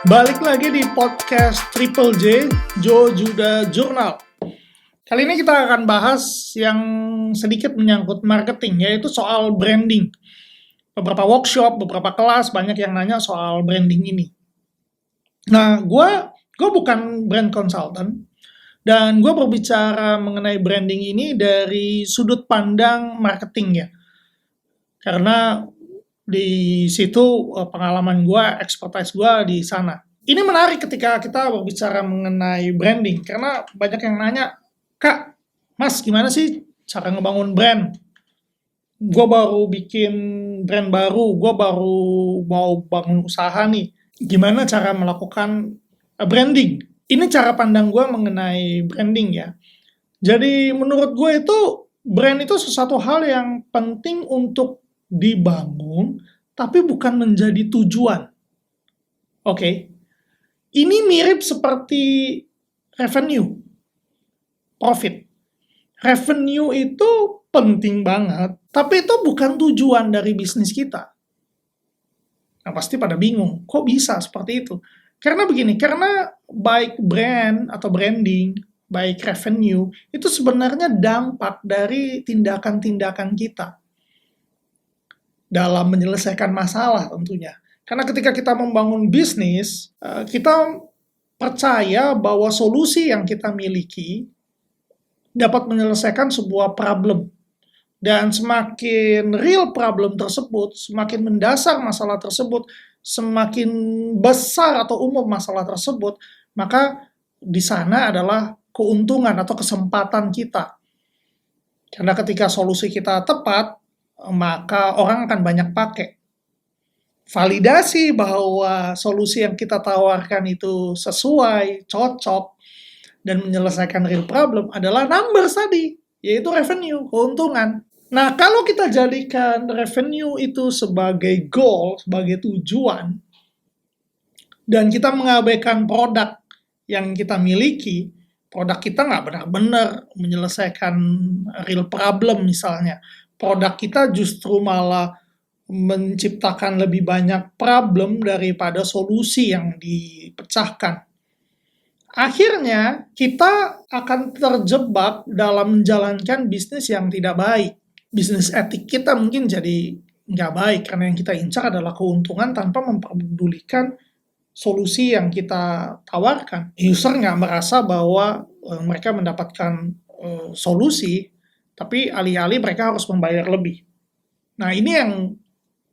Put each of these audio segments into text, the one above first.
Balik lagi di podcast Triple J, Joe Judah Journal. Kali ini kita akan bahas yang sedikit menyangkut marketing, yaitu soal branding. Beberapa workshop, beberapa kelas, banyak yang nanya soal branding ini. Nah, gue bukan brand consultant, dan gue berbicara mengenai branding ini dari sudut pandang marketing ya. Karena di situ pengalaman gue, expertise gue di sana. Ini menarik ketika kita berbicara mengenai branding, karena banyak yang nanya, Kak, Mas, gimana sih cara ngebangun brand? Gue baru bikin brand baru, gue baru mau bangun usaha nih. Gimana cara melakukan branding? Ini cara pandang gue mengenai branding ya. Jadi menurut gue itu, brand itu sesuatu hal yang penting untuk dibangun, tapi bukan menjadi tujuan. Oke. Ini mirip seperti revenue, profit. Revenue itu penting banget, tapi itu bukan tujuan dari bisnis kita. Nah, pasti pada bingung, kok bisa seperti itu? Karena begini, karena baik brand atau branding, baik revenue, itu sebenarnya dampak dari tindakan-tindakan kita dalam menyelesaikan masalah tentunya. Karena ketika kita membangun bisnis, kita percaya bahwa solusi yang kita miliki dapat menyelesaikan sebuah problem. Dan semakin real problem tersebut, semakin mendasar masalah tersebut, semakin besar atau umum masalah tersebut, maka di sana adalah keuntungan atau kesempatan kita. Karena ketika solusi kita tepat, maka orang akan banyak pakai. Validasi bahwa solusi yang kita tawarkan itu sesuai, cocok, dan menyelesaikan real problem adalah numbers tadi, yaitu revenue, keuntungan. Nah, kalau kita jadikan revenue itu sebagai goal, sebagai tujuan, dan kita mengabaikan produk yang kita miliki, produk kita nggak benar-benar menyelesaikan real problem misalnya. Produk kita justru malah menciptakan lebih banyak problem daripada solusi yang dipecahkan. Akhirnya, kita akan terjebak dalam menjalankan bisnis yang tidak baik. Bisnis etik kita mungkin jadi nggak baik, karena yang kita incar adalah keuntungan tanpa memperdulikan solusi yang kita tawarkan. User nggak merasa bahwa mereka mendapatkan solusi, tapi alih-alih mereka harus membayar lebih. Nah, ini yang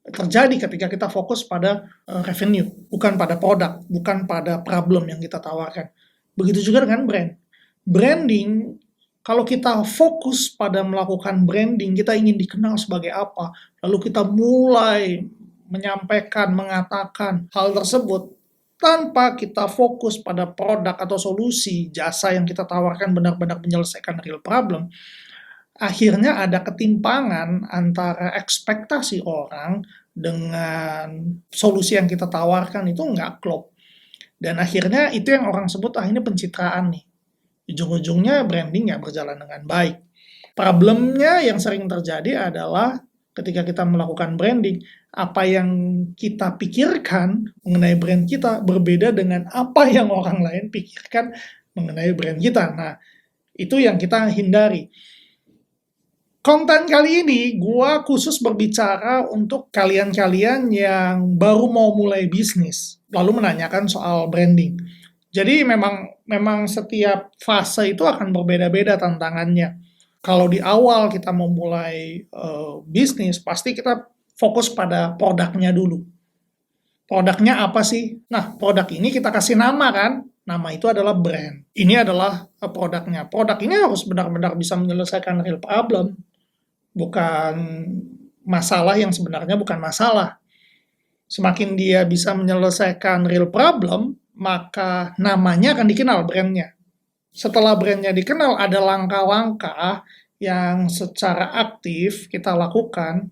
terjadi ketika kita fokus pada revenue, bukan pada produk, bukan pada problem yang kita tawarkan. Begitu juga dengan brand. Branding, kalau kita fokus pada melakukan branding, kita ingin dikenal sebagai apa, lalu kita mulai menyampaikan, mengatakan hal tersebut, tanpa kita fokus pada produk atau solusi, jasa yang kita tawarkan benar-benar menyelesaikan real problem, akhirnya ada ketimpangan antara ekspektasi orang dengan solusi yang kita tawarkan itu nggak klop. Dan akhirnya itu yang orang sebut, ini pencitraan nih. Ujung-ujungnya branding nggak berjalan dengan baik. Problemnya yang sering terjadi adalah ketika kita melakukan branding, apa yang kita pikirkan mengenai brand kita berbeda dengan apa yang orang lain pikirkan mengenai brand kita. Nah, itu yang kita hindari. Konten kali ini, gua khusus berbicara untuk kalian-kalian yang baru mau mulai bisnis, lalu menanyakan soal branding. Jadi memang setiap fase itu akan berbeda-beda tantangannya. Kalau di awal kita mau mulai bisnis, pasti kita fokus pada produknya dulu. Produknya apa sih? Nah, produk ini kita kasih nama kan? Nama itu adalah brand. Ini adalah produknya. Produk ini harus benar-benar bisa menyelesaikan real problem. Bukan masalah yang sebenarnya bukan masalah. Semakin dia bisa menyelesaikan real problem, maka namanya akan dikenal, brandnya. Setelah brandnya dikenal, ada langkah-langkah yang secara aktif kita lakukan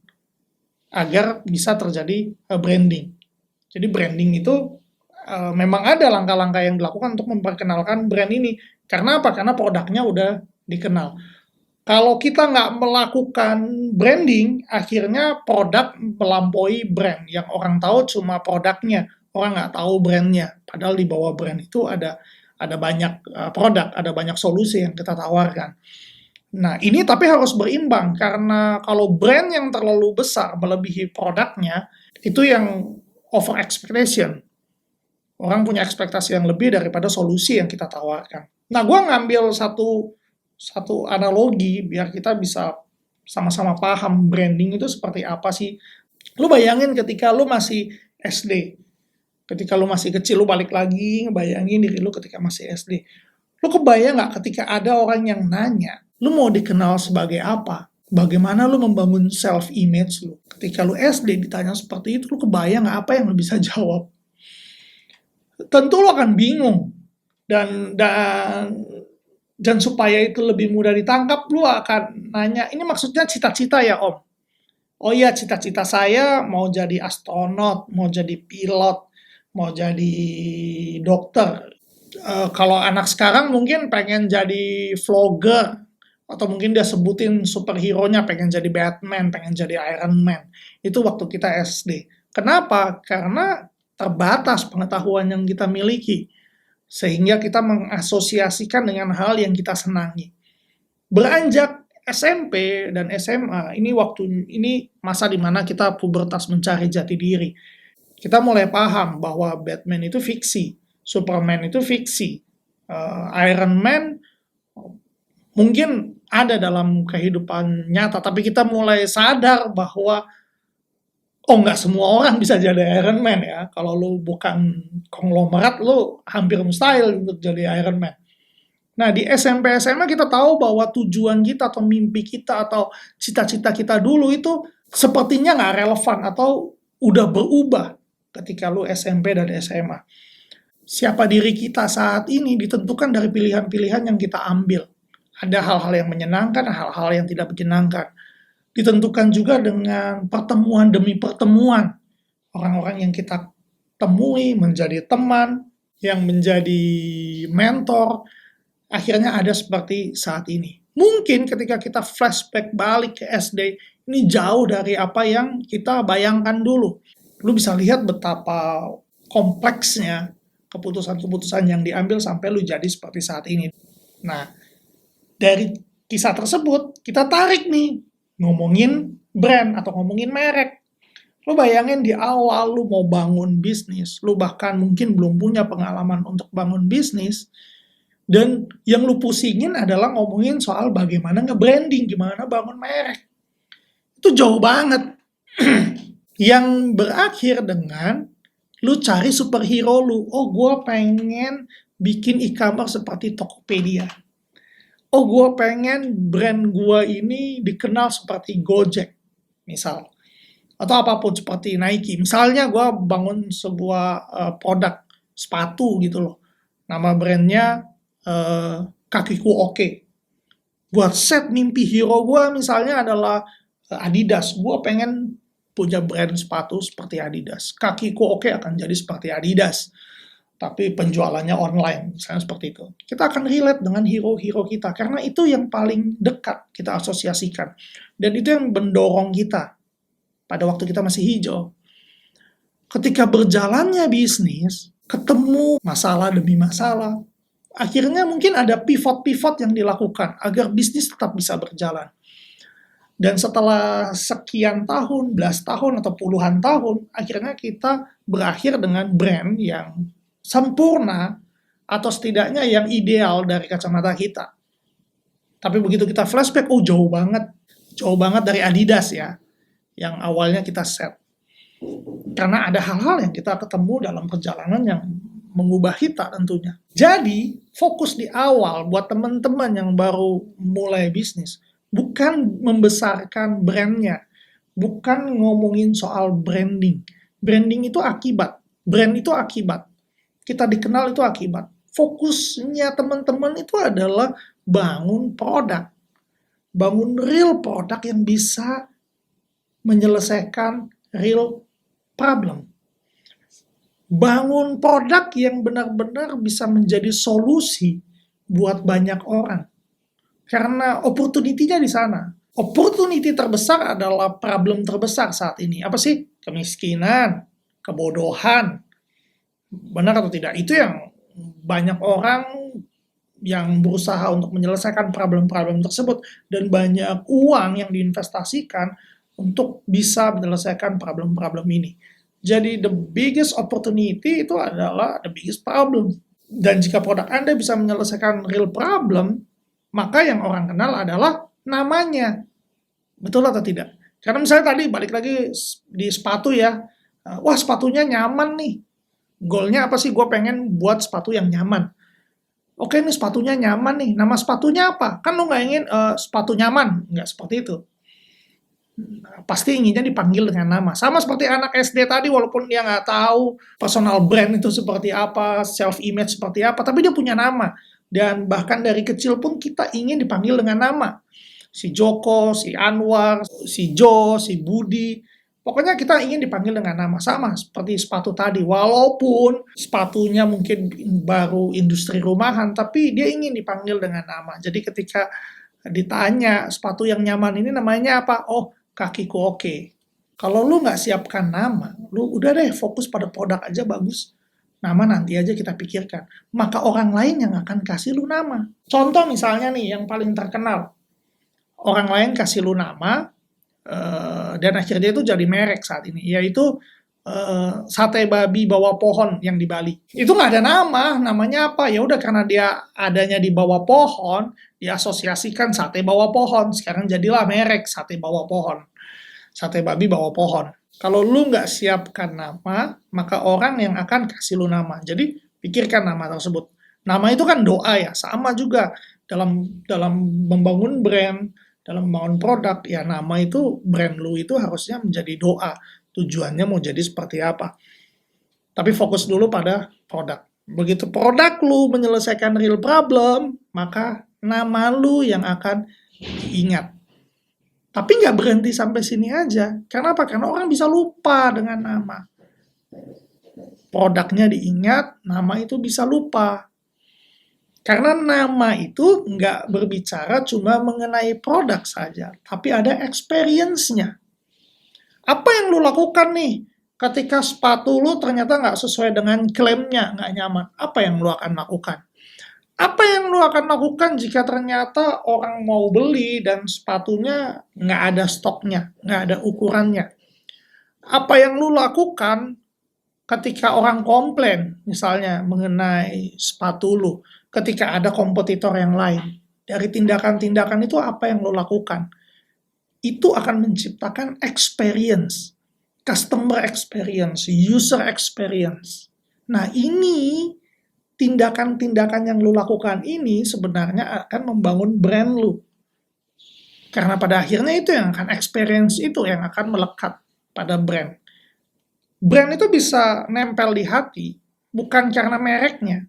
agar bisa terjadi branding. Jadi branding itu memang ada langkah-langkah yang dilakukan untuk memperkenalkan brand ini. Karena apa? Karena produknya udah dikenal. Kalau kita nggak melakukan branding, akhirnya produk melampaui brand. Yang orang tahu cuma produknya, Orang nggak tahu brandnya, padahal di bawah brand itu ada banyak produk, ada banyak solusi yang kita tawarkan. Nah, ini tapi harus berimbang karena kalau brand yang terlalu besar melebihi produknya, itu yang over expectation. Orang punya ekspektasi yang lebih daripada solusi yang kita tawarkan. Nah, gue ngambil satu analogi biar kita bisa sama-sama paham branding itu seperti apa sih. Lu bayangin ketika lu masih SD, ketika lu masih kecil, lu balik lagi ngebayangin diri lu ketika masih SD. Lu kebayang nggak ketika ada orang yang nanya, lu mau dikenal sebagai apa? Bagaimana lu membangun self-image lu? Ketika lu SD ditanya seperti itu, lu kebayang nggak apa yang lu bisa jawab? Tentu lu akan bingung. Dan supaya itu lebih mudah ditangkap, lu akan nanya, ini maksudnya cita-cita ya Om? Oh iya, cita-cita saya mau jadi astronot, mau jadi pilot, mau jadi dokter. Kalau anak sekarang mungkin pengen jadi vlogger, atau mungkin dia sebutin superhero-nya pengen jadi Batman, pengen jadi Iron Man. Itu waktu kita SD. Kenapa? Karena terbatas pengetahuan yang kita miliki. Sehingga kita mengasosiasikan dengan hal yang kita senangi. Beranjak SMP dan SMA, ini masa dimana kita pubertas mencari jati diri. Kita mulai paham bahwa Batman itu fiksi, Superman itu fiksi, Iron Man mungkin ada dalam kehidupan nyata, tapi kita mulai sadar bahwa nggak semua orang bisa jadi Iron Man ya. Kalau lu bukan konglomerat, lu hampir mustahil untuk jadi Iron Man. Nah, di SMP SMA kita tahu bahwa tujuan kita atau mimpi kita atau cita-cita kita dulu itu sepertinya nggak relevan atau udah berubah ketika lu SMP dan SMA. Siapa diri kita saat ini ditentukan dari pilihan-pilihan yang kita ambil. Ada hal-hal yang menyenangkan, hal-hal yang tidak menyenangkan. Ditentukan juga dengan pertemuan demi pertemuan. Orang-orang yang kita temui menjadi teman, yang menjadi mentor, akhirnya ada seperti saat ini. Mungkin ketika kita flashback balik ke SD, ini jauh dari apa yang kita bayangkan dulu. Lu bisa lihat betapa kompleksnya keputusan-keputusan yang diambil sampai lu jadi seperti saat ini. Nah, dari kisah tersebut, kita tarik nih, ngomongin brand atau ngomongin merek. Lu bayangin di awal lu mau bangun bisnis, lu bahkan mungkin belum punya pengalaman untuk bangun bisnis, dan yang lu pusingin adalah ngomongin soal bagaimana nge-branding, gimana bangun merek. Itu jauh banget. Yang berakhir dengan lu cari superhero lu. Oh, gue pengen bikin e-commerce seperti Tokopedia. Oh, gue pengen brand gue ini dikenal seperti Gojek, misal. Atau apapun seperti Nike. Misalnya gue bangun sebuah produk sepatu gitu loh. Nama brandnya Kakiku Oke. Buat set mimpi hero gue misalnya adalah Adidas. Gue pengen punya brand sepatu seperti Adidas. Kakiku Oke akan jadi seperti Adidas. Tapi penjualannya online, misalnya seperti itu. Kita akan relate dengan hero-hero kita, karena itu yang paling dekat kita asosiasikan. Dan itu yang mendorong kita pada waktu kita masih hijau. Ketika berjalannya bisnis, ketemu masalah demi masalah, akhirnya mungkin ada pivot-pivot yang dilakukan agar bisnis tetap bisa berjalan. Dan setelah sekian tahun, belas tahun atau puluhan tahun, akhirnya kita berakhir dengan brand yang sempurna atau setidaknya yang ideal dari kacamata kita. Tapi begitu kita flashback, jauh banget dari Adidas ya, yang awalnya kita set. Karena ada hal-hal yang kita ketemu dalam perjalanan yang mengubah kita tentunya. Jadi, fokus di awal buat teman-teman yang baru mulai bisnis, bukan membesarkan brandnya, bukan ngomongin soal branding. Branding itu akibat, brand itu akibat. Kita dikenal itu akibat. Fokusnya teman-teman itu adalah bangun produk. Bangun real produk yang bisa menyelesaikan real problem. Bangun produk yang benar-benar bisa menjadi solusi buat banyak orang. Karena opportunity-nya di sana. Opportunity terbesar adalah problem terbesar saat ini. Apa sih? Kemiskinan, kebodohan, Benar atau tidak? Itu yang banyak orang yang berusaha untuk menyelesaikan problem-problem tersebut dan banyak uang yang diinvestasikan untuk bisa menyelesaikan problem-problem ini. Jadi the biggest opportunity itu adalah the biggest problem. Dan jika produk Anda bisa menyelesaikan real problem, maka yang orang kenal adalah namanya. Betul atau tidak? Karena misalnya tadi balik lagi di sepatu ya, wah sepatunya nyaman nih. Goalnya apa sih? Gue pengen buat sepatu yang nyaman. Oke nih sepatunya nyaman nih, nama sepatunya apa? Kan lo nggak ingin sepatu nyaman, nggak seperti itu. Pasti inginnya dipanggil dengan nama. Sama seperti anak SD tadi, walaupun dia nggak tahu personal brand itu seperti apa, self image seperti apa, tapi dia punya nama. Dan bahkan dari kecil pun kita ingin dipanggil dengan nama. Si Joko, si Anwar, si Jo, si Budi. Pokoknya kita ingin dipanggil dengan nama. Sama seperti sepatu tadi. Walaupun sepatunya mungkin baru industri rumahan, tapi dia ingin dipanggil dengan nama. Jadi ketika ditanya sepatu yang nyaman ini namanya apa? Oh, kakiku oke. Kalau lu nggak siapkan nama, lu udah deh fokus pada produk aja bagus. Nama nanti aja kita pikirkan. Maka orang lain yang akan kasih lu nama. Contoh misalnya nih yang paling terkenal. Orang lain kasih lu nama, dan akhirnya itu jadi merek saat ini, yaitu sate babi bawah pohon yang di Bali. Itu nggak ada nama, namanya apa? Ya udah karena dia adanya di bawah pohon, diasosiasikan sate bawah pohon. Sekarang jadilah merek sate bawah pohon, sate babi bawah pohon. Kalau lu nggak siapkan nama, maka orang yang akan kasih lu nama. Jadi pikirkan nama tersebut. Nama itu kan doa ya, sama juga dalam dalam membangun brand, dalam membangun produk, ya nama itu, brand lu itu harusnya menjadi doa. Tujuannya mau jadi seperti apa. Tapi fokus dulu pada produk. Begitu produk lu menyelesaikan real problem, maka nama lu yang akan diingat. Tapi nggak berhenti sampai sini aja. Karena apa? Karena orang bisa lupa dengan nama. Produknya diingat, nama itu bisa lupa. Karena nama itu nggak berbicara cuma mengenai produk saja, tapi ada experience-nya. Apa yang lu lakukan nih ketika sepatu lu ternyata nggak sesuai dengan klaimnya, nggak nyaman? Apa yang lu akan lakukan? Apa yang lu akan lakukan jika ternyata orang mau beli dan sepatunya nggak ada stoknya, nggak ada ukurannya? Apa yang lu lakukan ketika orang komplain, misalnya mengenai sepatu lu, ketika ada kompetitor yang lain? Dari tindakan-tindakan itu apa yang lo lakukan? Itu akan menciptakan experience, customer experience, user experience. Nah ini tindakan-tindakan yang lo lakukan ini sebenarnya akan membangun brand lo. Karena pada akhirnya itu yang akan experience itu yang akan melekat pada brand. Brand itu bisa nempel di hati bukan karena mereknya,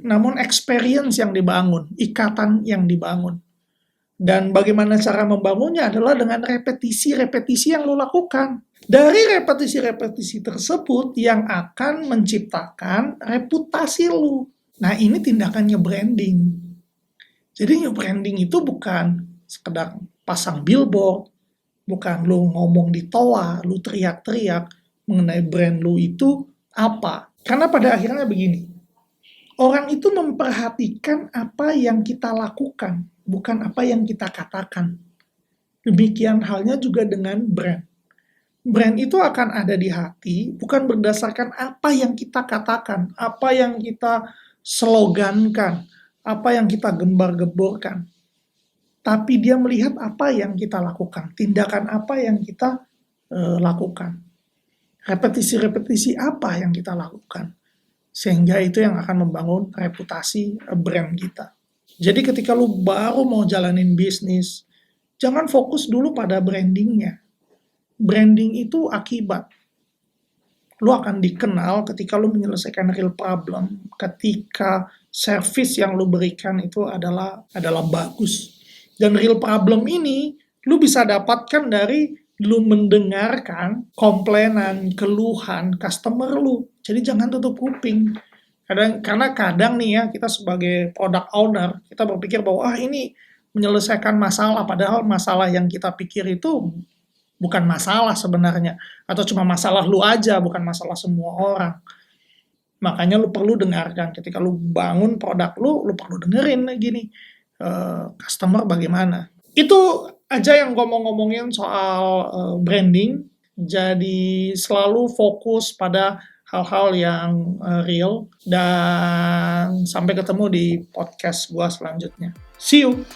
namun experience yang dibangun, ikatan yang dibangun. Dan bagaimana cara membangunnya adalah dengan repetisi-repetisi yang lo lakukan. Dari repetisi-repetisi tersebut yang akan menciptakan reputasi lo. Nah ini tindakannya branding. Jadi branding itu bukan sekedar pasang billboard, bukan lo ngomong di toa, lo teriak-teriak mengenai brand lo itu apa. Karena pada akhirnya begini, orang itu memperhatikan apa yang kita lakukan, bukan apa yang kita katakan. Demikian halnya juga dengan brand. Brand itu akan ada di hati, bukan berdasarkan apa yang kita katakan, apa yang kita slogankan, apa yang kita gembar-geborkan. Tapi dia melihat apa yang kita lakukan, tindakan apa yang kita lakukan. Repetisi-repetisi apa yang kita lakukan. Sehingga itu yang akan membangun reputasi brand kita. Jadi ketika lu baru mau jalanin bisnis, jangan fokus dulu pada brandingnya. Branding itu akibat. Lu akan dikenal ketika lu menyelesaikan real problem, ketika service yang lu berikan itu adalah bagus. Dan real problem ini lu bisa dapatkan dari lu mendengarkan komplainan, keluhan customer lu. Jadi jangan tutup kuping. Karena kadang nih ya, kita sebagai product owner, kita berpikir bahwa ini menyelesaikan masalah, padahal masalah yang kita pikir itu bukan masalah sebenarnya. Atau cuma masalah lu aja, bukan masalah semua orang. Makanya lu perlu dengarkan ketika lu bangun produk lu perlu dengerin gini, customer bagaimana. Itu aja yang gue mau ngomongin soal branding. Jadi selalu fokus pada hal-hal yang real dan sampai ketemu di podcast gua selanjutnya. See you.